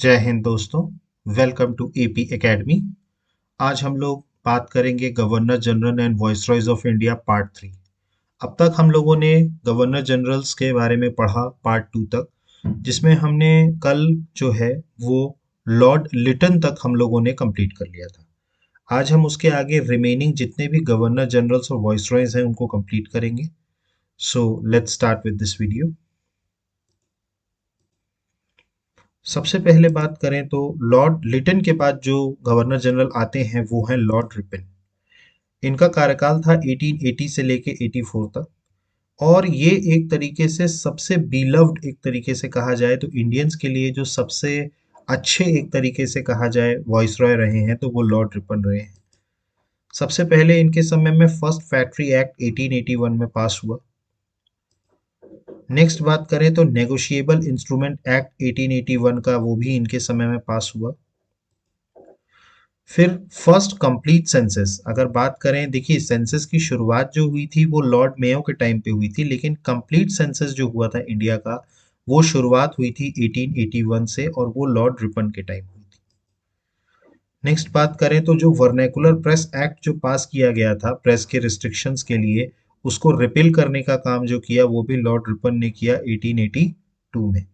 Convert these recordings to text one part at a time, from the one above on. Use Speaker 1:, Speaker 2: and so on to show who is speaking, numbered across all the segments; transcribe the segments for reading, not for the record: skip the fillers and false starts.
Speaker 1: जय हिंद दोस्तों। Welcome to AP academy. आज हम लोग बात करेंगे governor general and viceroys of India part 3। अब तक हम लोगों ने गवर्नर जनरल्स के बारे में पढ़ा पार्ट 2 तक, जिसमें हमने कल जो है वो लॉर्ड लिटन तक हम लोगों ने कंप्लीट कर लिया था। आज हम उसके आगे रिमेनिंग जितने भी गवर्नर जनरल्स और वाइसरॉयज हैं उनको कंप्लीट करेंगे। So let's start with this video. सबसे पहले बात करें तो लॉर्ड लिटन के बाद जो गवर्नर जनरल आते हैं वो हैं लॉर्ड रिपन। इनका कार्यकाल था 1880 से लेके 84 तक, और ये एक तरीके से सबसे बिलव्ड, एक तरीके से कहा जाए तो इंडियंस के लिए जो सबसे अच्छे, एक तरीके से कहा जाए, वॉइसरॉय रहे हैं तो वो लॉर्ड रिपन रहे हैं। सबसे पहले इनके समय में फर्स्ट फैक्ट्री एक्ट 1881 में पास हुआ। नेक्स्ट बात करें तो नेगोशिएबल इंस्ट्रूमेंट एक्ट 1881 का, वो भी इनके समय में पास हुआ। फिर फर्स्ट कंप्लीट सेंसस अगर बात करें, देखिए सेंसस की शुरुआत जो हुई थी वो लॉर्ड मेयो के टाइम पे हुई थी, लेकिन कंप्लीट सेंसस जो हुआ था इंडिया का वो शुरुआत हुई थी 1881 से, और वो लॉर्ड रिपन के टाइम हुई थी। नेक्स्ट बात करें तो जो वर्नैकुलर प्रेस एक्ट जो पास किया गया था प्रेस के रिस्ट्रिक्शंस के लिए, उसको रिपील करने का काम जो किया वो भी लॉर्ड रिपन ने किया 1882 में।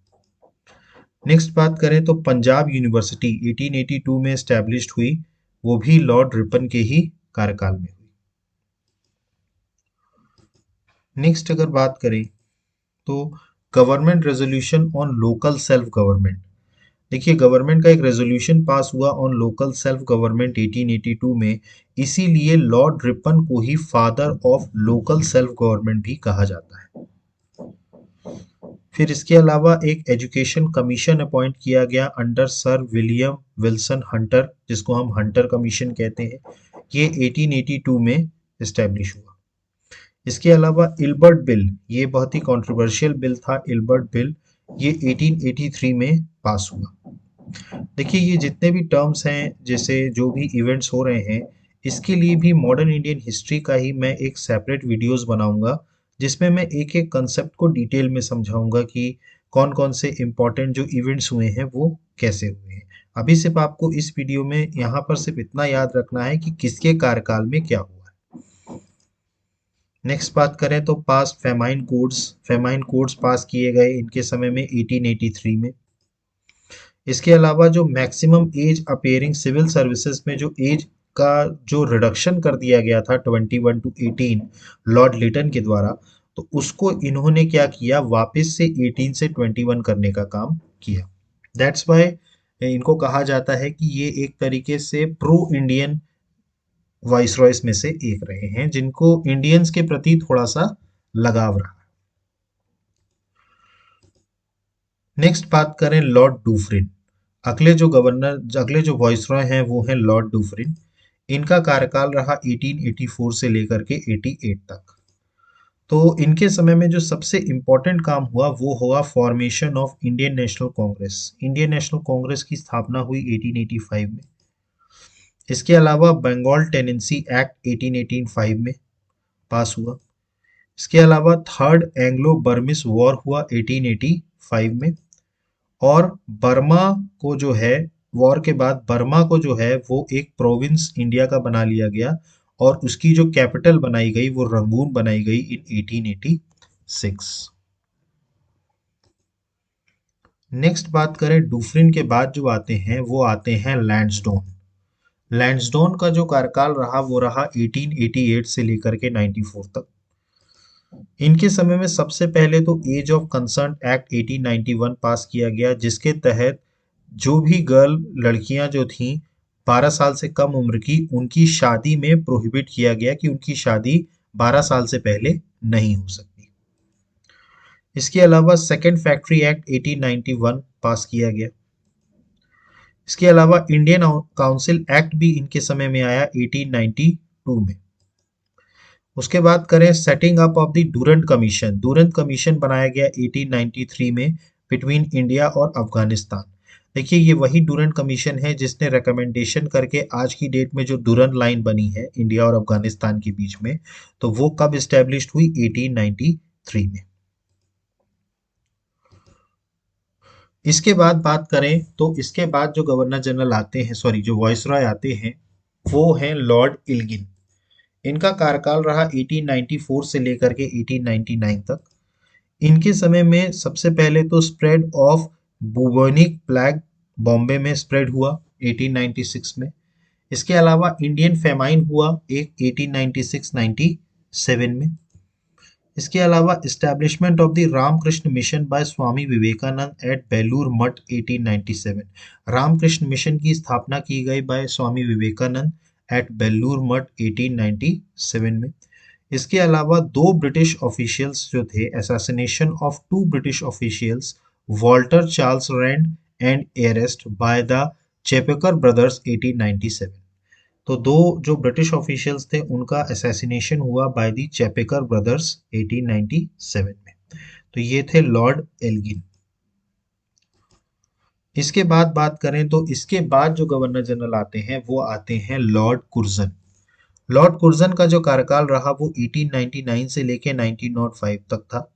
Speaker 1: नेक्स्ट बात करें तो पंजाब यूनिवर्सिटी 1882 में एस्टैब्लिश्ड हुई, वो भी लॉर्ड रिपन के ही कार्यकाल में हुई। नेक्स्ट अगर बात करें तो government resolution on local self government. देखिए गवर्नमेंट का एक रेजोल्यूशन पास हुआ ऑन लोकल सेल्फ गवर्नमेंट 1882 में, इसीलिए लॉर्ड रिपन को ही father of local self government भी कहा जाता है। फिर इसके अलावा एक एजुकेशन कमीशन अपॉइंट किया गया under sir William Wilson Hunter, जिसको हम हंटर कमीशन कहते हैं। ये 1882 में इस्टेब्लिश हुआ। इसके अलावा इल्बर्ट बिल, ये बहुत ही कंट्रोवर्शियल बिल था इल्बर्ट बिल, ये 1883 में पास हुआ। देखिए ये जितने भी टर्म्स हैं, जैसे जो भी इवेंट्स हो रहे हैं, इसके लिए भी मॉडर्न इंडियन हिस्ट्री का ही मैं एक सेपरेट वीडियोस बनाऊंगा, जिसमें मैं एक एक कंसेप्ट को डिटेल में समझाऊंगा कि कौन कौन से इम्पोर्टेंट जो इवेंट्स हुए हैं वो कैसे हुए हैं। अभी सिर्फ आपको इस वीडियो में यहाँ पर सिर्फ इतना याद रखना है कि किसके कार्यकाल में क्या हुआ है। नेक्स्ट बात करें तो पास फेमाइन कोड्स पास किए गए इनके समय में 1883 में। इसके अलावा जो maximum age appearing civil services में जो एज का जो रिडक्शन कर दिया गया था 21 टू 18 लॉर्ड लिटन के द्वारा, तो उसको इन्होंने क्या किया, वापस से 18 से 21 करने का काम किया। दैट्स वाई इनको कहा जाता है कि ये एक तरीके से प्रो इंडियन वाइसरॉयस में से एक रहे हैं, जिनको इंडियंस के प्रति थोड़ा सा लगाव रहा। नेक्स्ट बात करें लॉर्ड डूफरिन। अगले जो वॉइसरॉय हैं वो हैं लॉर्ड डूफरिन। इनका कार्यकाल रहा 1884 से लेकर के 88 तक। तो इनके समय में जो सबसे इम्पोर्टेंट काम हुआ वो हुआ formation of Indian national Congress. Indian national Congress की स्थापना हुई 1885 में। इसके अलावा बंगाल टेनेंसी एक्ट 1885 में पास हुआ। इसके अलावा थर्ड एंग्लो बर्मिस वॉर हुआ 1885 में। और बर्मा को जो है, वॉर के बाद बर्मा को जो है वो एक प्रोविंस इंडिया का बना लिया गया, और उसकी जो कैपिटल बनाई गई वो रंगून बनाई गई इन 1886। नेक्स्ट बात करें डूफरिन के बाद जो आते हैं वो आते हैं लैंसडोन। लैंसडोन का जो कार्यकाल रहा वो रहा 1888 से लेकर के 94 तक। इनके समय में सबसे पहले तो एज ऑफ कंसर्न एक्ट 1891 पास किया गया, जिसके तहत जो भी लड़कियां जो थीं 12 साल से कम उम्र की, उनकी शादी में प्रोहिबिट किया गया कि उनकी शादी 12 साल से पहले नहीं हो सकती। इसके अलावा सेकेंड फैक्ट्री एक्ट 1891 पास किया गया। इसके अलावा इंडियन काउंसिल एक्ट भी इनके समय में आया 1892 में। उसके बाद करें setting up of the Durand commission. Durand commission बनाया गया 1893 में बिटवीन इंडिया और अफगानिस्तान। देखिए ये वही डूरंट कमीशन है जिसने रिकमेंडेशन करके आज की डेट में जो डूरंट लाइन बनी है इंडिया और अफगानिस्तान के बीच में, तो वो कब इस्टेब्लिश हुई, 1893 में। इसके बाद बात करें तो इसके बाद जो गवर्नर जनरल आते हैं, सॉरी, जो वाइसरॉय आते हैं, वो हैं लॉर्ड इल्गिन। इनका कार्यकाल रहा 1894 से लेकर के 1899 तक। इनके समय में सबसे पहले तो spread of bubonic plague Bombay में स्प्रेड हुआ 1896 में। इसके अलावा इंडियन फेमाइन हुआ एक 1896-97 में। इसके अलावा establishment of the Ramakrishna mission by Swami Vivekananda at Belur Math 1897। Ramakrishna mission की स्थापना की गई बाय स्वामी विवेकानंद एट बेलूर मठ 1897 में। इसके अलावा दो ब्रिटिश ऑफिशियल्स जो थे, assassination of two British officials, Walter Charles Rand and arrest by the Chapekar brothers 1897। तो दो जो ब्रिटिश ऑफिशियल्स थे उनका असैसिनेशन हुआ बाय दी चेपेकर ब्रदर्स 1897 में। तो ये थे लॉर्ड एल्गिन। इसके बाद बात करें तो इसके बाद जो गवर्नर जनरल आते हैं वो आते हैं लॉर्ड कुर्जन। लॉर्ड कुर्जन का जो कार्यकाल रहा वो 1899 से लेके 1905 तक था।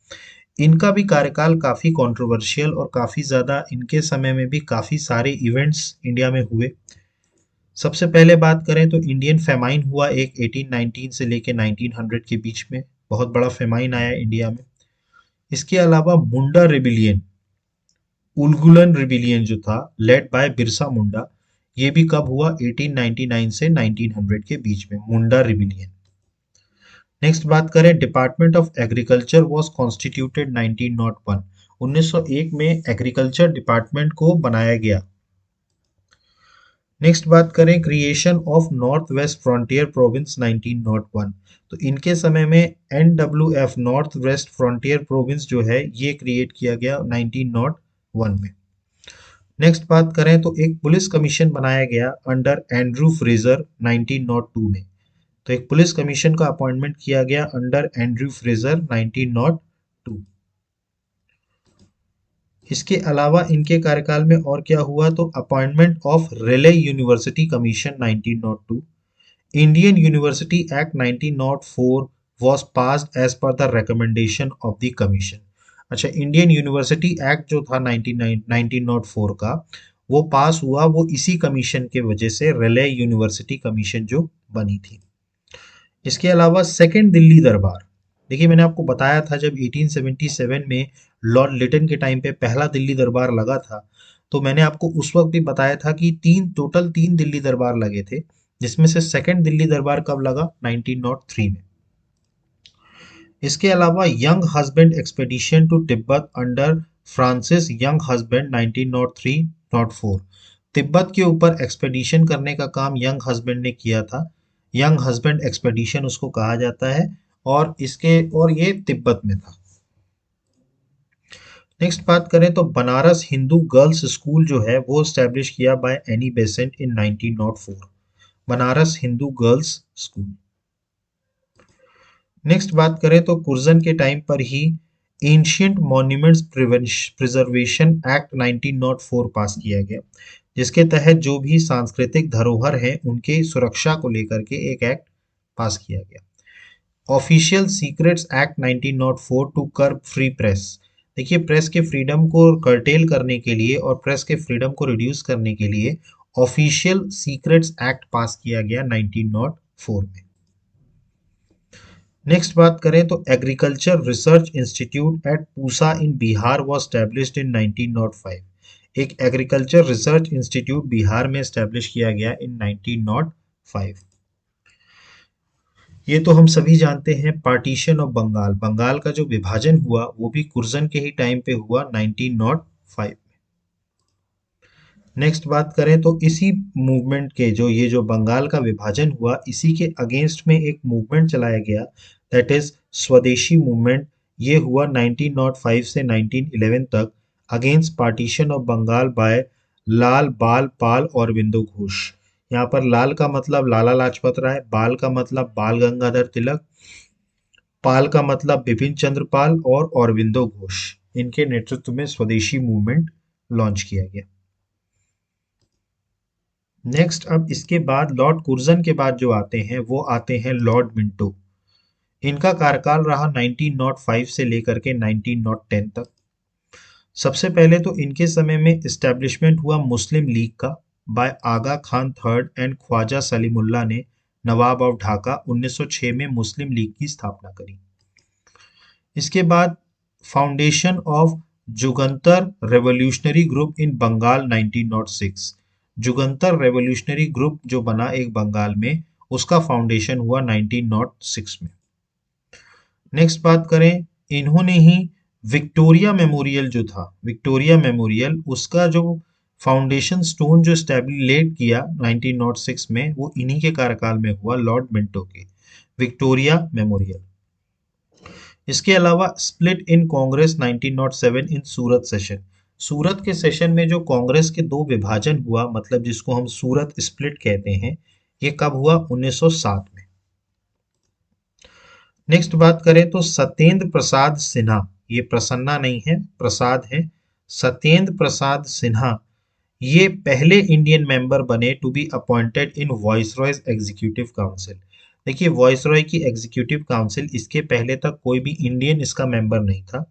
Speaker 1: इनका भी कार्यकाल काफी कंट्रोवर्शियल और काफी ज्यादा, इनके समय में भी काफी सारे इवेंट्स इंडिया में हुए। सबसे पहले बात करें तो इंडियन फेमाइन हुआ एक 1819 से लेके 1900 के बीच में, बहुत बड़ा फेमाइन आया इंडिया में। इसके अलावा मुंडा रिबिलियन, उलगुलन रिबिलियन जो था लेड बाय बिरसा मुंडा, ये भी कब हुआ? 1899 से 1900 के बीच में, मुंडा रिबिलियन। नेक्स्ट बात करें, department of agriculture was constituted 1901। 1901 में एग्रीकल्चर डिपार्टमेंट को बनाया गया। नेक्स्ट बात करें, creation of north west frontier province 1901। तो इनके समय में NWF north west frontier province जो है ये क्रिएट किया गया 1901 में। नेक्स्ट बात करें तो एक पुलिस कमीशन बनाया गया अंडर एंड्रू फ्रेजर 1902 में। तो एक पुलिस कमीशन का अपॉइंटमेंट किया गया अंडर एंड्रू फ्रेजर 1902। इसके अलावा इनके कार्यकाल में और क्या हुआ, तो appointment of relay university commission 1902। Indian university act 1904 was passed as per the recommendation of the commission। अच्छा, इंडियन यूनिवर्सिटी एक्ट जो था 1904 का, वो पास हुआ वो इसी कमीशन के वजह से, रिले यूनिवर्सिटी कमीशन जो बनी थी। इसके अलावा सेकेंड दिल्ली दरबार, देखिए मैंने आपको बताया था जब 1877 में लॉर्ड लिटन के टाइम पे पहला दिल्ली दरबार लगा था, तो मैंने आपको उस वक्त भी बताया था कि टोटल तीन दिल्ली दरबार लगे थे, जिसमें से सेकेंड दिल्ली दरबार कब लगा? 1903 में। इसके अलावा Younghusband expedition to Tibet under Francis Younghusband 1903-04। Tibet के ऊपर एक्सपेडिशन करने का काम यंग हस्बैंड ने किया था। यंग हस्बैंड एक्सपेडिशन उसको कहा जाता है, और ये तिब्बत में था। नेक्स्ट बात करें तो बनारस हिंदू गर्ल्स स्कूल जो है वो स्टैब्लिश किया by Annie Besant in 1904। Banaras Hindu girls school. Next बात करें तो कुर्जन के टाइम पर ही एंशियंट मॉन्यूमेंट्स प्रिजर्वेशन एक्ट 1904 पास किया गया, जिसके तहत जो भी सांस्कृतिक धरोहर हैं उनके सुरक्षा को लेकर के एक एक्ट पास किया गया। Official secrets act 1904 to curb free press. देखिए, प्रेस के फ्रीडम को कर्टेल करने के लिए और प्रेस के फ्रीडम को रिड्यूस करने के लिए ऑफिशियल सीक्रेट्स एक्ट पास किया गया 1904 में। नेक्स्ट बात करें तो agriculture research institute eight Pusa in Bihar was established in 1905। एक एग्रीकल्चर रिसर्च इंस्टीट्यूट बिहार में एस्टैब्लिश किया गया इन 1905। ये तो हम सभी जानते हैं, पार्टीशन ऑफ बंगाल, बंगाल का जो विभाजन हुआ वो भी कुर्जन के ही टाइम पे हुआ 1905 में। नेक्स्ट बात करें तो इसी मूवमेंट के जो बंगाल का विभाजन हुआ, इसी के अगेंस्ट में एक मूवमेंट चलाया गया, दैट इज स्वदेशी मूवमेंट। ये हुआ 1905 से 1911 तक against partition of Bengal by Lal Bal Pal और बिंदु घोष। यहाँ पर लाल का मतलब लाला लाजपत राय, बाल का मतलब बाल गंगाधर तिलक, पाल का मतलब बिपिन चंद्र पाल और औरबिंदो घोष। इनके नेतृत्व में स्वदेशी मूवमेंट लॉन्च किया गया। नेक्स्ट, अब इसके बाद लॉर्ड कुर्जन के बाद जो आते हैं वो आते हैं लॉर्ड मिंटो। इनका कार्यकाल रहा 1905 से लेकर के 1910 तक। सबसे पहले तो इनके समय में इस्टेब्लिशमेंट हुआ मुस्लिम लीग का by Aga Khan third and Khwaja Salimullah ने नवाब ऑफ ढाका 1906 में मुस्लिम लीग की स्थापना करी। इसके बाद foundation of Jugantar revolutionary group in Bengal 1906। Jugantar revolutionary group जो बना एक बंगाल में, उसका फाउंडेशन हुआ 1906 में। नेक्स्ट बात करें, इन्होंने ही विक्टोरिया मेमोरियल जो था, विक्टोरिया मेमोरियल, उसका जो फाउंडेशन स्टोन जो स्टैब्लिश किया 1906 में, वो इन्हीं के कार्यकाल में हुआ, लॉर्ड मिंटो के, विक्टोरिया मेमोरियल। इसके अलावा split in Congress 1907 in Surat session. Surat के सेशन में जो कांग्रेस के दो विभाजन हुआ, मतलब जिसको हम सूरत स्प्लिट कहते हैं, ये कब हुआ? 1907 में। नेक्स्ट बात करें तो सत्येंद्र प्रसाद सिन्हा, ये प्रसन्ना नहीं है, प्रसाद है, सत्येंद्र प्रसाद सिन्हा, ये पहले इंडियन मेंबर बने to be appointed in viceroy's executive council. देखिए, वॉइसरॉय की एग्जीक्यूटिव काउंसिल, इसके पहले तक कोई भी इंडियन इसका मेंबर नहीं था।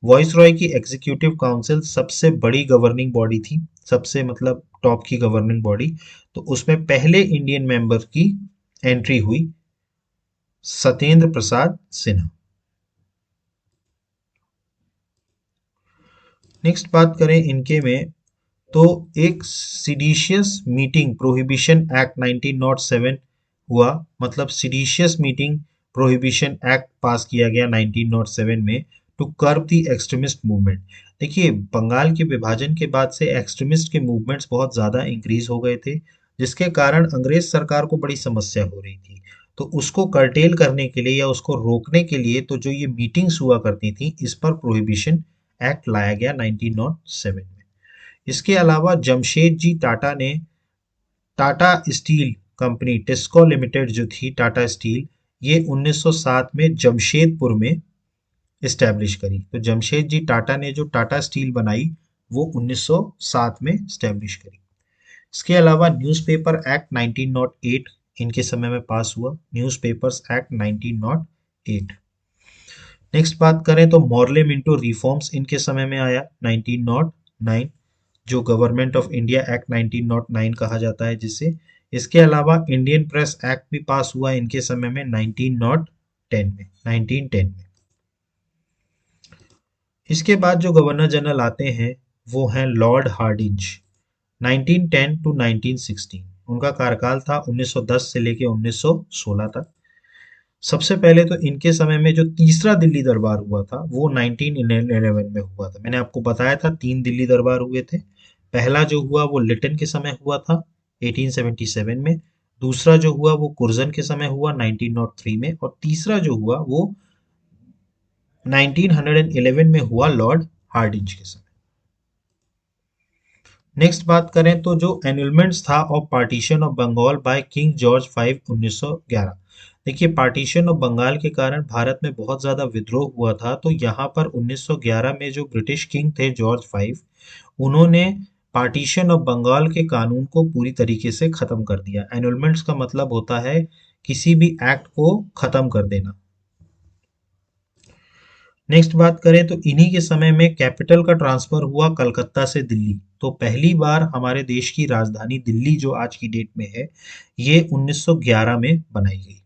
Speaker 1: वॉइसरॉय की एग्जीक्यूटिव काउंसिल सबसे बड़ी गवर्निंग बॉडी थी, सबसे मतलब टॉप की गवर्निंग बॉडी, तो उसमें पहले इंडियन मेंबर की एंट्री हुई सत्येंद्र प्रसाद सिन्हा। नेक्स्ट बात करें इनके में, तो एक सिडिशियस मीटिंग प्रोहिबिशन एक्ट 1907 हुआ, मतलब seditious meeting prohibition act pass किया गया 1907 में to curb the extremist movement. देखिए, बंगाल के विभाजन के बाद से एक्सट्रीमिस्ट के मूवमेंट्स बहुत ज़्यादा इंक्रीज हो गए थे, जिसके कारण अंग्रेज सरकार को बड़ी समस्या हो रही थी। तो उसको कर्टेल करने के लिए या उसको रोकने के लिए तो जो ये मीटिंग्स हुआ करती थी, इस पर प्रोहिबिशन एक्ट लाया गया 1907 में। इसके अलावा जमशेद जी टाटा ने Tata steel company, TISCO limited जो थी टाटा स्टील, ये 1907 में जमशेदपुर में इस्टेब्लिश करी। तो जमशेद जी टाटा ने जो टाटा स्टील बनाई, वो 1907 में इस्टेब्लिश करी। इसके अलावा न्यूज़पेपर एक्ट 1908 इनके समय में पास हुआ, न्यूज़पेपर्स एक्ट 1908। नेक्स्ट बात करें तो मॉर्ले मिंटो रिफॉर्म्स इनके समय में आया 1909, जो गवर्नमेंट ऑफ इंडिया एक्ट 1909 कहा जाता है जिसे। इसके अलावा इंडियन प्रेस एक्ट भी पास हुआ इनके समय में 1910 में। इसके बाद जो गवर्नर जनरल आते हैं, वो हैं लॉर्ड हार्डिंज, 1910 टू 1916। उनका कार्यकाल था 1910 से लेके 1916 तक। सबसे पहले तो इनके समय में जो तीसरा दिल्ली दरबार हुआ था, वो 1911 में हुआ था। मैंने आपको बताया था 3 दिल्ली दरबार हुए थे। पहला जो हुआ वो लिटन के समय हुआ था 1877 में, दूसरा जो हुआ वो कुर्जन के समय हुआ 1903 में, और तीसरा जो हुआ वो 1911 में हुआ लॉर्ड हार्डिंज के समय। नेक्स्ट बात करें तो जो एनुलमेंट्स था of partition of Bengal by King George 5 1911। देखिए, पार्टीशन ऑफ बंगाल के कारण भारत में बहुत ज़्यादा विद्रोह हुआ था, तो यहाँ पर 1911 में जो ब्रिटिश किंग थे जॉर्ज 5, उन्होंने पार्टीशन ऑफ बंगाल के कानून को पूरी तरीके से ख़त्म कर दिया। एनुलमेंट्स का मतलब होता है किसी भी एक्ट को ख़त्म कर देना। नेक्स्ट बात करें तो इन्हीं के समय में कैपिटल का ट्रांसफर हुआ कलकत्ता से दिल्ली। तो पहली बार हमारे देश की राजधानी दिल्ली जो आज की डेट में है, ये 1911 में बनाई गई।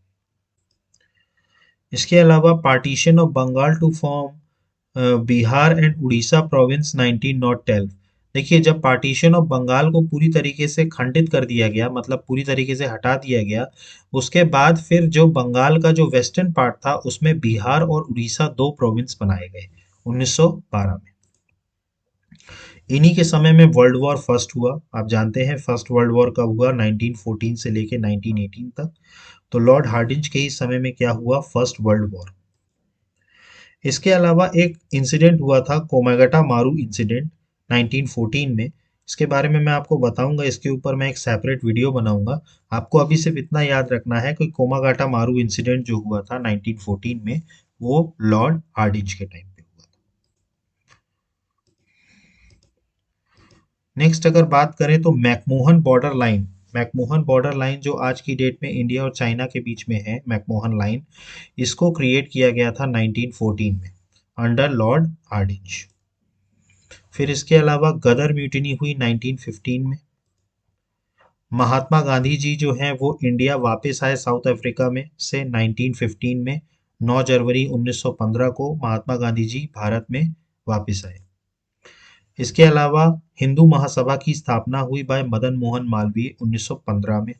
Speaker 1: इसके अलावा partition of Bengal to form Bihar and Orissa province 1912। देखिए, जब पार्टीशन ऑफ बंगाल को पूरी तरीके से खंडित कर दिया गया, मतलब पूरी तरीके से हटा दिया गया, उसके बाद फिर जो बंगाल का जो वेस्टर्न पार्ट था, उसमें बिहार और उड़ीसा 2 प्रोविंस बनाए गए 1912 में। इन्हीं के समय में वर्ल्ड वॉर फर्स्ट हुआ। आप जानते हैं फर्स्ट वर्ल्ड वॉर कब हुआ? 1914 से लेके 1918 तक। तो लॉर्ड हार्डिंज के ही समय में क्या हुआ? First world war. इसके अलावा एक इंसिडेंट हुआ था, कोमागाटा मारू इंसिडेंट 1914 में। इसके बारे में मैं आपको बताऊंगा, इसके ऊपर मैं एक सेपरेट वीडियो बनाऊंगा। आपको अभी सिर्फ इतना याद रखना है कि कोमागाटा मारू इंसिडेंट जो हुआ था 1914 में, वो लॉर्ड हार्डिंज के टाइम पे हुआ था। नेक्स्ट अगर बात करें तो McMahon border line, McMahon border line जो आज की डेट में इंडिया और चाइना के बीच में है, मैकमोहन लाइन, इसको क्रिएट किया गया था 1914 में अंडर लॉर्ड हार्डिंज। फिर इसके अलावा गदर म्यूटिनी हुई 1915 में। महात्मा गांधी जी जो हैं वो इंडिया वापस आए साउथ अफ्रीका में से 1915 में। 9 जनवरी 1915 को महात्मा गांधी जी भारत में वापस आए। इसके अलावा हिंदू महासभा की स्थापना हुई बाय मदन मोहन मालवीय 1915 में।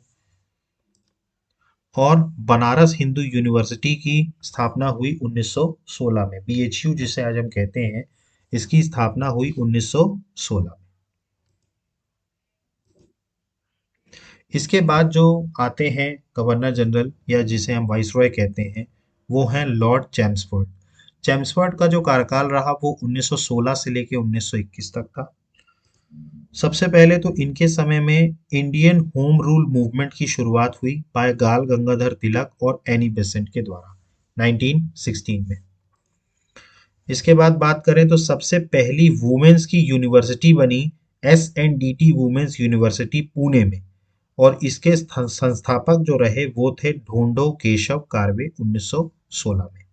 Speaker 1: और बनारस हिंदू यूनिवर्सिटी की स्थापना हुई 1916 में। बीएचयू जिसे आज हम कहते हैं, इसकी स्थापना हुई 1916 में। इसके बाद जो आते हैं गवर्नर जनरल या जिसे हम वाइसरॉय कहते हैं, वो हैं लॉर्ड चैम्सफोर्ड। चैम्सफोर्ड का जो कार्यकाल रहा वो 1916 से लेकर 1921 तक था। सबसे पहले तो इनके समय में इंडियन होम रूल मूवमेंट की शुरुआत हुई बाय गाल गंगाधर तिलक और एनी बेसेंट के द्वारा 1916 में। इसके बाद बात करें तो सबसे पहली वुमेन्स की यूनिवर्सिटी बनी SNDT वुमेन्स यूनिवर्सिटी पुणे में, और इसके संस्थापक जो रहे वो थे ढोंडो केशव कार्वे 1916 में।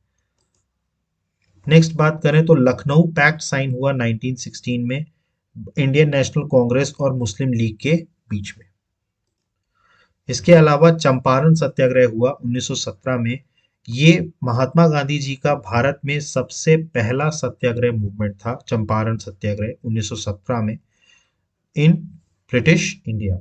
Speaker 1: नेक्स्ट बात करें तो लखनऊ पैक्ट साइन हुआ 1916 में इंडियन नेशनल कांग्रेस और मुस्लिम लीग के बीच में। इसके अलावा चंपारण सत्याग्रह हुआ 1917 में। ये महात्मा गांधी जी का भारत में सबसे पहला सत्याग्रह मूवमेंट था, चंपारण सत्याग्रह 1917 में इन ब्रिटिश इंडिया।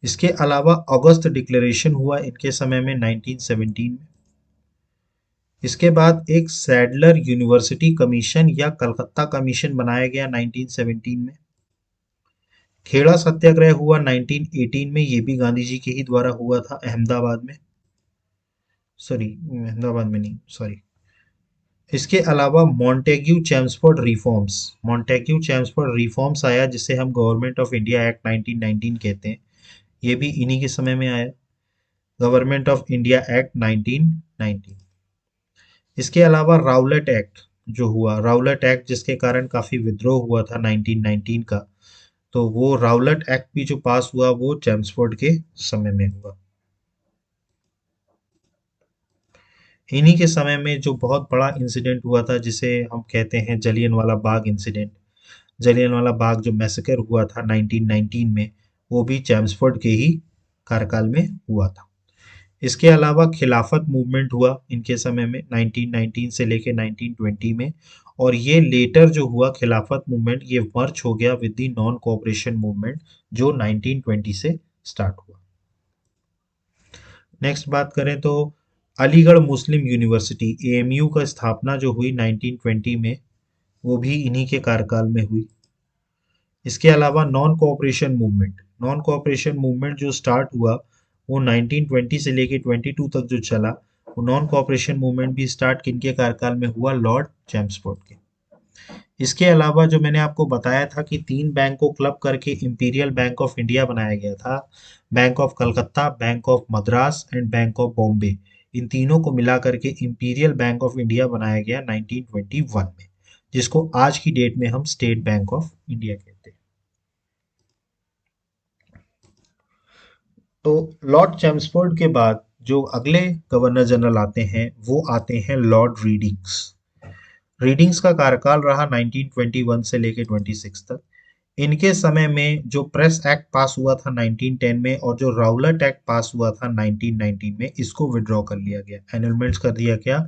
Speaker 1: इसके अलावा अगस्त डिक्लेरेशन हुआ इनके समय में 1917 में। इसके बाद एक सैडलर यूनिवर्सिटी कमीशन या कलकत्ता कमीशन बनाया गया 1917 में। खेड़ा सत्याग्रह हुआ 1918 में, ये भी गांधी जी के ही द्वारा हुआ था अहमदाबाद में। अहमदाबाद में नहीं, सॉरी। इसके अलावा मॉन्टेग्यू चैम्सफोर्ड रिफॉर्म्स आया, जिसे हम गवर्नमेंट ऑफ इंडिया एक्ट 1919 कहते हैं। ये भी इन्हीं के समय में आया, गवर्नमेंट ऑफ इंडिया एक्ट 1919। इसके अलावा राउलेट एक्ट जो हुआ, राउलेट एक्ट जिसके कारण काफी विद्रोह हुआ था 1919 का, तो वो राउलेट एक्ट भी जो पास हुआ वो चैम्सफोर्ड के समय में हुआ। इन्हीं के समय में जो बहुत बड़ा इंसिडेंट हुआ था जिसे हम कहते हैं जलियनवाला बाग इंसिडेंट, जलियनवाला बाग जो मैसेकर हुआ था 1919 में, वो भी चैम्सफोर्ड के ही कार्यकाल में हुआ था। इसके अलावा खिलाफत मूवमेंट हुआ इनके समय में 1919 से लेके 1920 में, और ये लेटर जो हुआ खिलाफत मूवमेंट, ये मर्ज हो गया with the non cooperation movement जो 1920 से स्टार्ट हुआ। नेक्स्ट बात करें तो अलीगढ़ मुस्लिम यूनिवर्सिटी AMU का स्थापना जो हुई 1920 में, वो भी इन्हीं के कार्यकाल में हुई। इसके अलावा नॉन कोऑपरेशन मूवमेंट जो स्टार्ट हुआ वो 1920 से लेके 22 तक जो चला, वो नॉन कोऑपरेशन मूवमेंट भी स्टार्ट किनके कार्यकाल में हुआ, लॉर्ड चैम्सफोर्ड के। इसके अलावा जो मैंने आपको बताया था कि 3 बैंक को क्लब करके इंपीरियल बैंक ऑफ इंडिया बनाया गया था, bank of Calcutta, bank of Madras and bank of Bombay, इन तीनों को मिला करके इंपीरियल बैंक ऑफ इंडिया बनाया गया 1921 में, जिसको आज की डेट में हम स्टेट बैंक ऑफ इंडिया कहते हैं। तो लॉर्ड चैम्सफोर्ड के बाद जो अगले गवर्नर जनरल आते हैं वो आते हैं लॉर्ड रीडिंग्स का कार्यकाल रहा 1921 से लेकर 26 तक। इनके समय में जो प्रेस एक्ट पास हुआ था 1910 में और जो राउलेट एक्ट पास हुआ था 1919 में, इसको विड्रॉ कर लिया गया, एनलमेंट्स कर दिया गया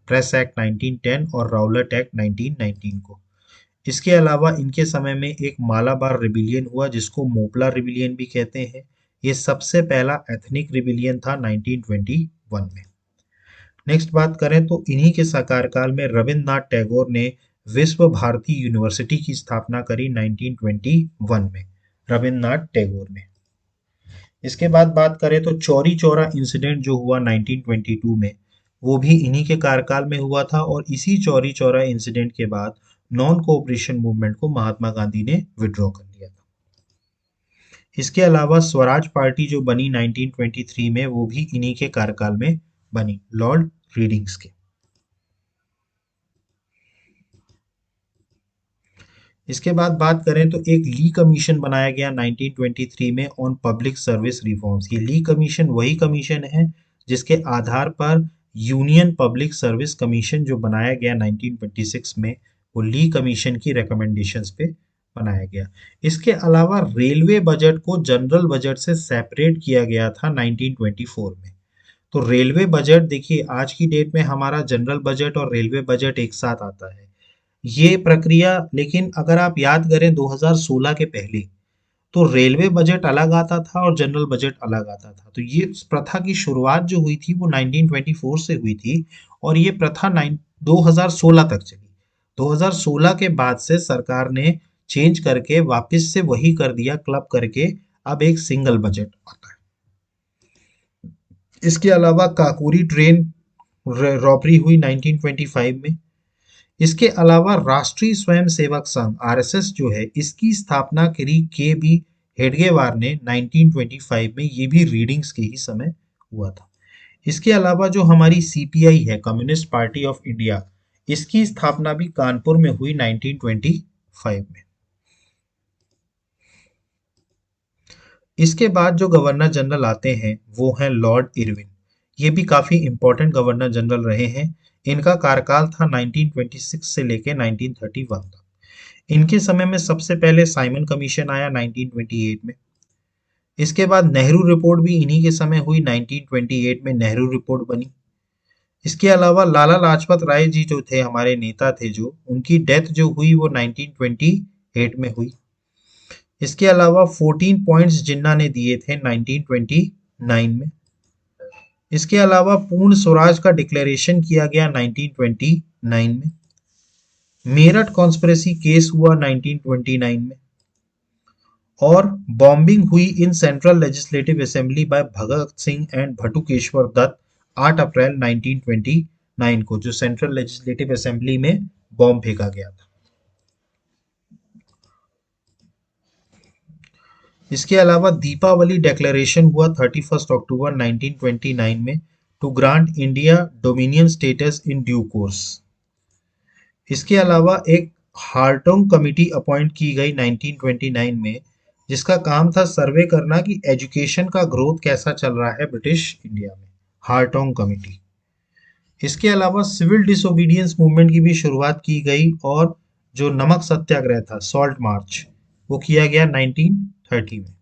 Speaker 1: प्रेस एक्ट 1910 और राउलेट एक्ट 1919 को। इसके अलावा इनके समय में एक मालाबार रिबिलियन हुआ जिसको मोपला रिबिलियन भी कहते हैं। ये सबसे पहला एथनिक रिबिलियन था 1921 में। नेक्स्ट बात करें तो इन्हीं के कार्यकाल में रविन्द्रनाथ टैगोर ने विश्व भारती यूनिवर्सिटी की स्थापना करी 1921 में, रविन्द्रनाथ टैगोर ने। इसके बाद बात करें तो चौरी चौरा इंसिडेंट जो हुआ 1922 में, वो भी इन्हीं के कार्यकाल में हुआ था, और इसी चौरी चौरा इंसिडेंट के बाद नॉन कोऑपरेशन मूवमेंट को महात्मा गांधी ने विड्रॉ कर लिया था। इसके अलावा स्वराज पार्टी जो बनी 1923 में, वो भी इन्हीं के कार्यकाल में बनी, लॉर्ड रीडिंग्स के। इसके बाद बात करें तो एक ली कमीशन बनाया गया 1923 में ऑन पब्लिक सर्विस रिफॉर्म्स। ये ली कमीशन वही कमीशन है जिसके आधार पर यूनियन पब्लिक सर्विस कमीशन जो बनाया गया 1926 में, वो ली कमीशन की रिकमेंडेशंस पे बनाया गया। इसके अलावा रेलवे बजट को जनरल बजट से सेपरेट किया गया था 1924 में। तो रेलवे बजट देखिए, आज की डेट में हमारा जनरल बजट और रेलवे बजट एक साथ आता है, ये प्रक्रिया। लेकिन अगर आप याद करें 2016 के पहले, तो रेलवे बजट अलग आता था और जनरल बजट अलग आता था। तो ये प्रथा की शुरुआत जो हुई थी वो 1924 से हुई थी, और ये प्रथा 2016 तक चली। 2016 के बाद से सरकार ने चेंज करके वापस से वही कर दिया, क्लब करके अब एक सिंगल बजट आता है। इसके अलावा काकोरी ट्रेन रॉबरी हुई 1925 में। इसके अलावा राष्ट्रीय स्वयंसेवक संघ आरएसएस जो है, इसकी स्थापना करी के बी हेडगेवार ने 1925 में, ये भी रीडिंग्स के ही समय हुआ था। इसके अलावा जो हमारी सीपीआई है, कम्युनिस्ट पार्टी ऑफ इंडिया, इसकी स्थापना भी कानपुर में हुई 1925 में। इसके बाद जो गवर्नर जनरल आते हैं वो हैं लॉर्ड इरविन। ये भी काफ़ी इंपॉर्टेंट गवर्नर जनरल रहे हैं। इनका कार्यकाल था 1926 से लेके 1931 तक। इनके समय में सबसे पहले साइमन कमीशन आया 1928 में। इसके बाद नेहरू रिपोर्ट भी इन्हीं के समय हुई, 1928 में नेहरू रिपोर्ट बनी। इसके अलावा लाला लाजपत राय जी जो थे, हमारे नेता थे, जो उनकी डेथ जो हुई वो 1928 में हुई। इसके अलावा 14 पॉइंट्स जिन्ना ने दिए थे 1929 में। इसके अलावा पूर्ण स्वराज का डिक्लेरेशन किया गया 1929 में। मेरठ कॉन्स्पिरेसी केस हुआ 1929 में। और बॉम्बिंग हुई in central legislative assembly by Bhagat Singh and Batukeshwar Dutt 8 April 1929 को, जो सेंट्रल लेजिस्लेटिव असेंबली में बॉम्ब फेंका गया था। इसके अलावा दीपावली डिक्लेरेशन हुआ 31 अक्टूबर 1929 में, to grant India dominion status in due course. इसके अलावा एक हार्टोंग कमेटी अपॉइंट की गई 1929 में, जिसका काम था सर्वे करना कि एजुकेशन का ग्रोथ कैसा चल रहा है ब्रिटिश इंडिया में, हार्टोंग कमेटी। इसके अलावा सिविल डिसोबीडियंस मूवमेंट की भी शुरुआत की गई, और जो नमक सत्याग्रह था, सॉल्ट मार्च, वो किया गया 1930 में।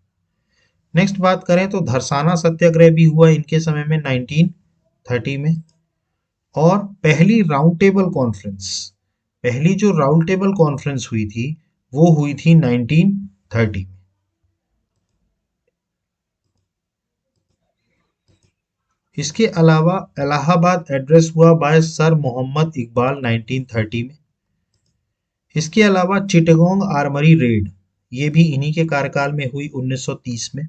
Speaker 1: नेक्स्ट बात करें तो धरसाना सत्याग्रह भी हुआ इनके समय में 1930 में। और पहली राउंड टेबल कॉन्फ्रेंस, पहली जो राउंड टेबल कॉन्फ्रेंस हुई थी वो हुई थी 1930 में। इसके अलावा इलाहाबाद एड्रेस हुआ बाय सर मोहम्मद इकबाल 1930 में। इसके अलावा चिटगोंग आर्मरी रेड, ये भी इन्हीं के कार्यकाल में हुई 1930 में।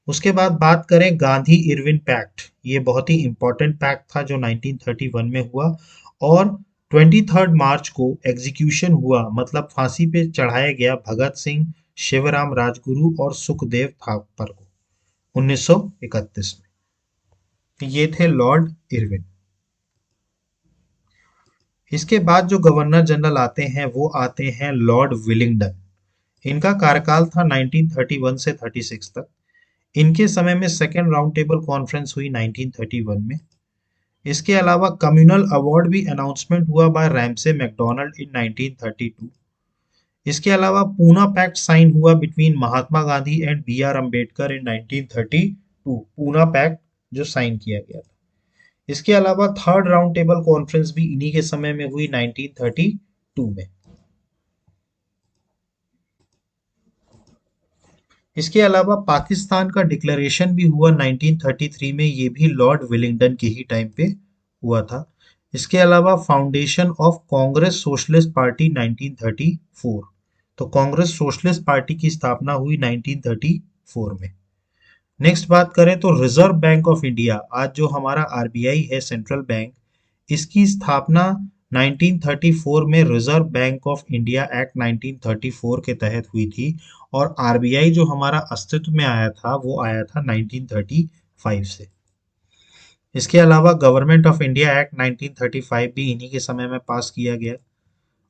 Speaker 1: उसके बाद बात करें गांधी इरविन पैक्ट, ये बहुत ही इंपॉर्टेंट पैक्ट था जो 1931 में हुआ, और 23 मार्च को एग्जीक्यूशन हुआ, मतलब फांसी पे चढ़ाया गया भगत सिंह, शिवराम राजगुरु और सुखदेव थापर को 1931 में। ये थे लॉर्ड इरविन। इसके बाद जो गवर्नर जनरल आते हैं वो आते हैं लॉर्ड विलिंगडन। इनका कार्यकाल था 1931 से 36 तक। इनके समय में सेकेंड राउंड टेबल कॉन्फ्रेंस हुई 1931 में। इसके अलावा कम्युनल अवार्ड भी अनाउंसमेंट हुआ बाय रैमसे मैकडोनाल्ड इन 1932। इसके अलावा पूना पैक्ट साइन हुआ between Mahatma Gandhi and B R Ambedkar in 1932, Poona pact जो साइन किया गया था। इसके अलावा थर्ड राउंड टेबल कॉन्फ्रेंस भी इन्हीं के समय में हुई 1932 में। इसके अलावा पाकिस्तान का डिक्लेरेशन भी हुआ 1933 में, ये भी लॉर्ड विलिंगडन के ही टाइम पे हुआ था। इसके अलावा foundation of Congress socialist party 1934, तो कांग्रेस सोशलिस्ट पार्टी की स्थापना हुई 1934 में। नेक्स्ट बात करें तो रिजर्व बैंक ऑफ इंडिया, आज जो हमारा आरबीआई है, सेंट्रल बैंक, इसकी स्थापना 1934 में reserve bank of India act 1934 के तहत हुई थी, और आरबीआई जो हमारा अस्तित्व में आया था वो आया था 1935 से। इसके अलावा गवर्नमेंट ऑफ इंडिया एक्ट 1935 भी इन्हीं के समय में पास किया गया,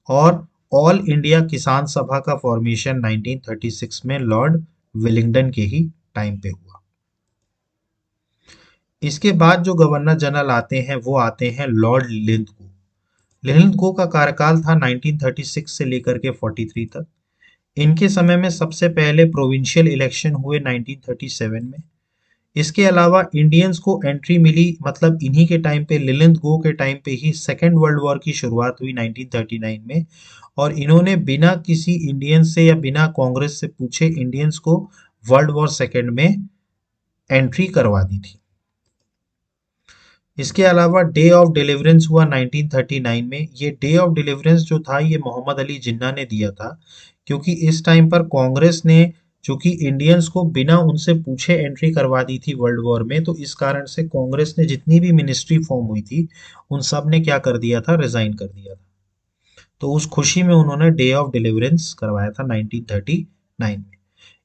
Speaker 1: और ऑल इंडिया किसान सभा का फॉर्मेशन 1936 में लॉर्ड विलिंगडन के ही टाइम पे हुआ। इसके बाद जो गवर्नर जनरल आते हैं वो आते हैं लॉर्ड लिंथगो। लिंथगो का कार्यकाल था 1936 से लेकर के 43 तक। इनके समय में सबसे पहले प्रोविंशियल इलेक्शन हुए 1937 में। इसके अलावा इंडियंस को एंट्री मिली, मतलब इन्हीं के टाइम पे, लिलिंथ गो के टाइम पे ही सेकेंड वर्ल्ड वॉर की शुरुआत हुई 1939 में। और इन्होंने बिना किसी इंडियंस से या बिना कांग्रेस से पूछे इंडियंस को वर्ल्ड वॉर सेकेंड में एंट्री करवा दी थी। इसके अलावा डे ऑफ डिलीवरेंस हुआ 1939 में। ये डे ऑफ डिलीवरेंस जो था ये मोहम्मद अली जिन्ना ने दिया था, क्योंकि इस टाइम पर कांग्रेस ने, चूंकि इंडियंस को बिना उनसे पूछे एंट्री करवा दी थी वर्ल्ड वॉर में, तो इस कारण से कांग्रेस ने जितनी भी मिनिस्ट्री फॉर्म हुई थी उन सब ने क्या कर दिया था, रिजाइन कर दिया था। तो उस खुशी में उन्होंने डे ऑफ डिलीवरेंस करवाया था 1939 में।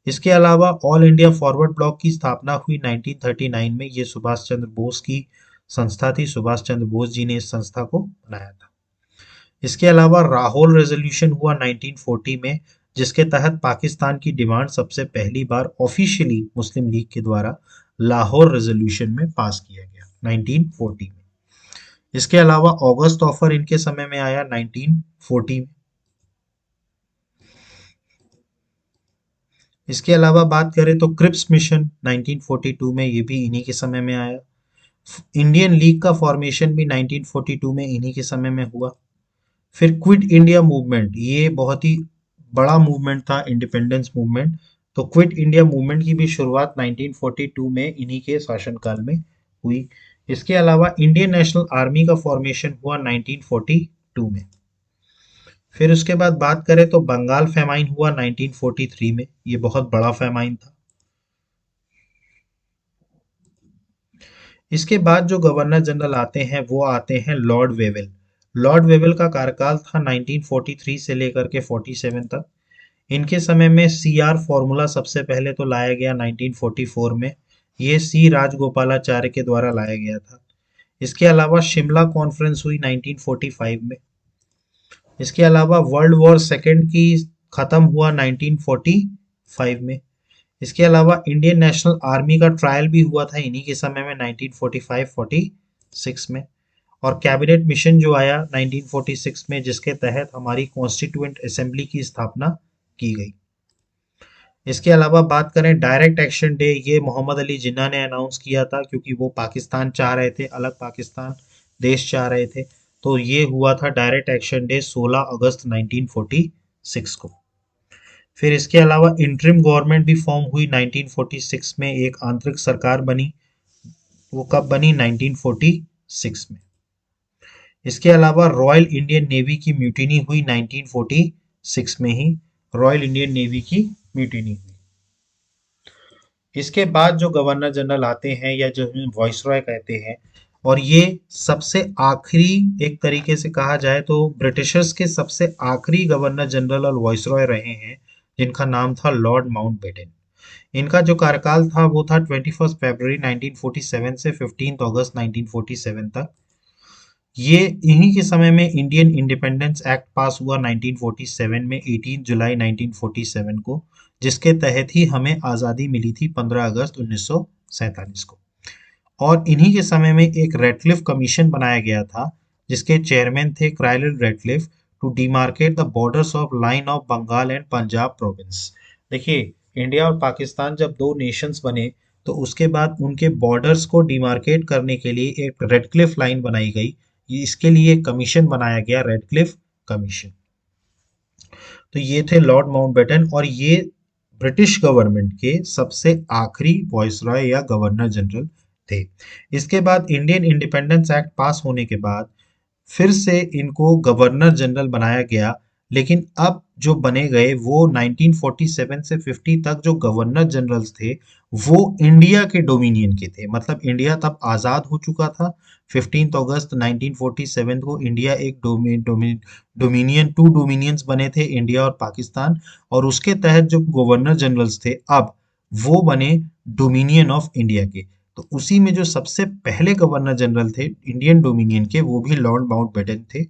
Speaker 1: इसके अलावा ऑल इंडिया फॉरवर्ड ब्लॉक की स्थापना हुई 1939 में। ये सुभाष चंद्र बोस की संस्था थी। सुभाष चंद्र बोस जी ने इस संस्था को बनाया था। इसके अलावा लाहौर रेजोल्यूशन हुआ 1940 में, जिसके तहत पाकिस्तान की डिमांड सबसे पहली बार ऑफिशियली मुस्लिम लीग के द्वारा लाहौर रेजोल्यूशन में पास किया गया 1940 में। इसके अलावा ऑगस्ट ऑफर इनके समय में आया 1940 में। इसके अलावा बात करें तो क्रिप्स मिशन 1942 में, ये भी इन्हीं के समय में आया। इंडियन लीग का फॉर्मेशन भी 1942 में इन्हीं के समय में हुआ। फिर क्विट इंडिया मूवमेंट, ये बहुत ही बड़ा मूवमेंट था, इंडिपेंडेंस मूवमेंट। तो क्विट इंडिया मूवमेंट की भी शुरुआत 1942 में इन्हीं के शासनकाल में हुई। इसके अलावा इंडियन नेशनल आर्मी का फॉर्मेशन हुआ 1942 में। फिर उसके बाद बात करें तो बंगाल फेमाइन हुआ 1943 में। ये बहुत बड़ा फेमाइन था। इसके बाद जो गवर्नर जनरल आते हैं वो आते हैं लॉर्ड वेवेल। लॉर्ड वेवेल का कार्यकाल था 1943 से लेकर के 47 तक। इनके समय में सीआर फॉर्मूला सबसे पहले तो लाया गया 1944 में। ये सी राजगोपालाचार्य के द्वारा लाया गया था। इसके अलावा शिमला कॉन्फ्रेंस हुई 1945 में। इसके अलावा वर्ल्ड वॉर सेकेंड की खत्म हुआ 1945 में। इसके अलावा इंडियन नेशनल आर्मी का ट्रायल भी हुआ था इन्हीं के समय में 1945-46 में। और कैबिनेट मिशन जो आया 1946 में, जिसके तहत हमारी कॉन्स्टिट्यूएंट असेंबली की स्थापना की गई। इसके अलावा बात करें डायरेक्ट एक्शन डे, ये मोहम्मद अली जिन्ना ने अनाउंस किया था, क्योंकि वो पाकिस्तान चाह रहे थे, अलग पाकिस्तान देश चाह रहे थे। तो ये हुआ था डायरेक्ट एक्शन डे 16 अगस्त 1946 को। फिर इसके अलावा इंटरिम गवर्नमेंट भी फॉर्म हुई 1946 में। एक आंतरिक सरकार बनी, वो कब बनी, 1946 में। इसके अलावा रॉयल इंडियन नेवी की म्यूटिनी हुई 1946 में ही। रॉयल इंडियन नेवी की म्यूटिनी हुई। इसके बाद जो गवर्नर जनरल आते हैं, या जो वॉइसरॉय कहते हैं, और ये सबसे आखिरी, एक तरीके से कहा जाए तो ब्रिटिशर्स के सबसे आखिरी गवर्नर जनरल और वॉइसरॉय रहे हैं, जिनका नाम था लॉर्ड माउंटबेटन। इनका जो कार्यकाल था वो था 21 फरवरी 1947 से 15 अगस्त 1947 तक। ये इन्हीं के समय में इंडियन इंडिपेंडेंस एक्ट पास हुआ 1947 में, 18 जुलाई 1947 को, जिसके तहत ही हमें आज़ादी मिली थी 15 अगस्त 1947 को। और इन्हीं के समय में एक रेडक्लिफ कमीशन बनाया गया था, जिसके चेयरमैन थे क्राइलिन Radcliffe, to demarcate the borders of line of Bengal and Punjab province. देखिए, इंडिया और पाकिस्तान जब दो नेशंस बने, तो उसके बाद उनके बॉर्डर्स को डिमार्केट करने के लिए एक रेडक्लिफ लाइन बनाई गई। इसके लिए कमीशन बनाया गया, रेडक्लिफ कमीशन। तो ये थे लॉर्ड माउंटबेटन, और ये ब्रिटिश गवर्नमेंट के सबसे आखिरी वॉइसरॉय या गवर्नर जनरल थे। इसके बाद इंडियन इंडिपेंडेंस एक्ट पास होने के बाद फिर से इनको गवर्नर जनरल बनाया गया। लेकिन अब जो बने गए वो 1947 से 50 तक जो गवर्नर जनरल्स थे वो इंडिया के डोमिनियन के थे। मतलब इंडिया तब आज़ाद हो चुका था। 15 अगस्त 1947 को इंडिया एक डोमिनियन, टू डोमिनियंस बने थे, इंडिया और पाकिस्तान। और उसके तहत जो गवर्नर जनरल्स थे अब वो बने डोमिनियन ऑफ इंडिया के। तो उसी में जो सबसे पहले गवर्नर जनरल थे इंडियन डोमिनियन के, वो भी लॉर्ड माउंटबेटन थे।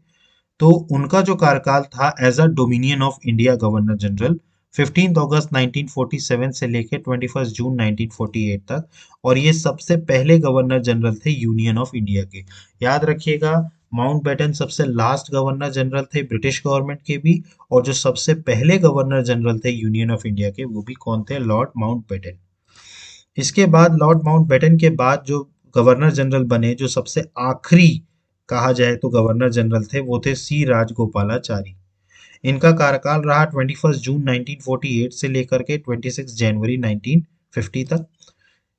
Speaker 1: तो उनका जो कार्यकाल था as a dominion of India governor general, 15 अगस्त 1947 से लेकर 21 जून 1948 तक, और ये सबसे पहले गवर्नर जनरल थे यूनियन ऑफ इंडिया के। याद रखिएगा, माउंटबेटन सबसे लास्ट गवर्नर जनरल थे ब्रिटिश गवर्नमेंट के भी, और जो सबसे पहले गवर्नर जनरल थे यूनियन ऑफ इंडिया के वो भी कौन थे? Lord Mountbatten. इसके बाद लॉर्ड माउंटबेटन के बाद जो गवर्नर जनरल बने, जो सबसे आखिरी कहा जाए तो गवर्नर जनरल थे, वो थे सी राजगोपालाचारी। इनका कार्यकाल रहा 21 जून 1948 से लेकर के 26 जनवरी 1950 तक।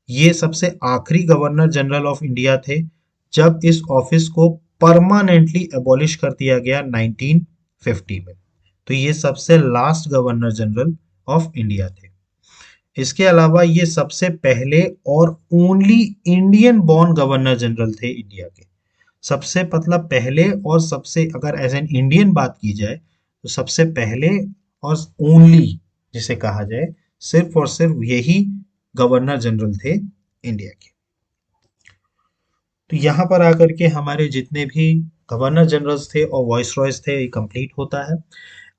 Speaker 1: ये सबसे आखिरी गवर्नर जनरल ऑफ इंडिया थे जब इस ऑफिस को परमानेंटली एबॉलिश कर दिया गया 1950 में। तो ये सबसे last governor general of India थे। इसके अलावा ये सबसे पहले और only Indian born governor general थे इंडिया के। सबसे मतलब पहले और सबसे, अगर एज एन इंडियन बात की जाए तो सबसे पहले और ओनली जिसे कहा जाए, सिर्फ और सिर्फ यही गवर्नर जनरल थे इंडिया के। तो यहाँ पर आकर के हमारे जितने भी गवर्नर जनरल्स थे और वॉइस रॉयस थे, ये कंप्लीट होता है।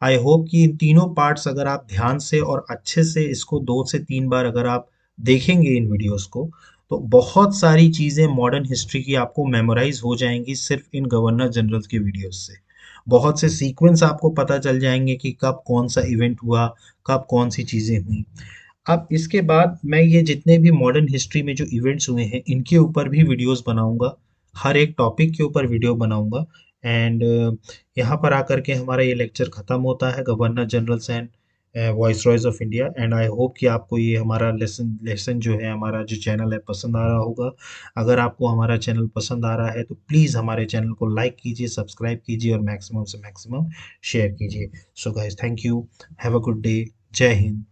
Speaker 1: आई होप कि इन तीनों पार्ट्स अगर आप ध्यान से और अच्छे से इसको 2 से 3 बार अगर आप देखेंगे इन वीडियोस को, तो बहुत सारी चीज़ें मॉडर्न हिस्ट्री की आपको मेमोराइज हो जाएंगी सिर्फ इन गवर्नर जनरल के वीडियोस से। बहुत से सीक्वेंस आपको पता चल जाएंगे कि कब कौन सा इवेंट हुआ, कब कौन सी चीज़ें हुई। अब इसके बाद मैं ये जितने भी मॉडर्न हिस्ट्री में जो इवेंट्स हुए हैं इनके ऊपर भी वीडियोस बनाऊंगा, हर एक टॉपिक के ऊपर वीडियो बनाऊंगा। एंड यहाँ पर आकर के हमारा ये लेक्चर ख़त्म होता है, governor generals and viceroys of India. And I hope कि आपको ये हमारा लेसन जो है, हमारा जो चैनल है, पसंद आ रहा होगा। अगर आपको हमारा चैनल पसंद आ रहा है तो प्लीज़ हमारे चैनल को लाइक कीजिए, सब्सक्राइब कीजिए और मैक्सिमम से मैक्सिमम शेयर कीजिए। So guys, thank you, have a good day, जय हिंद।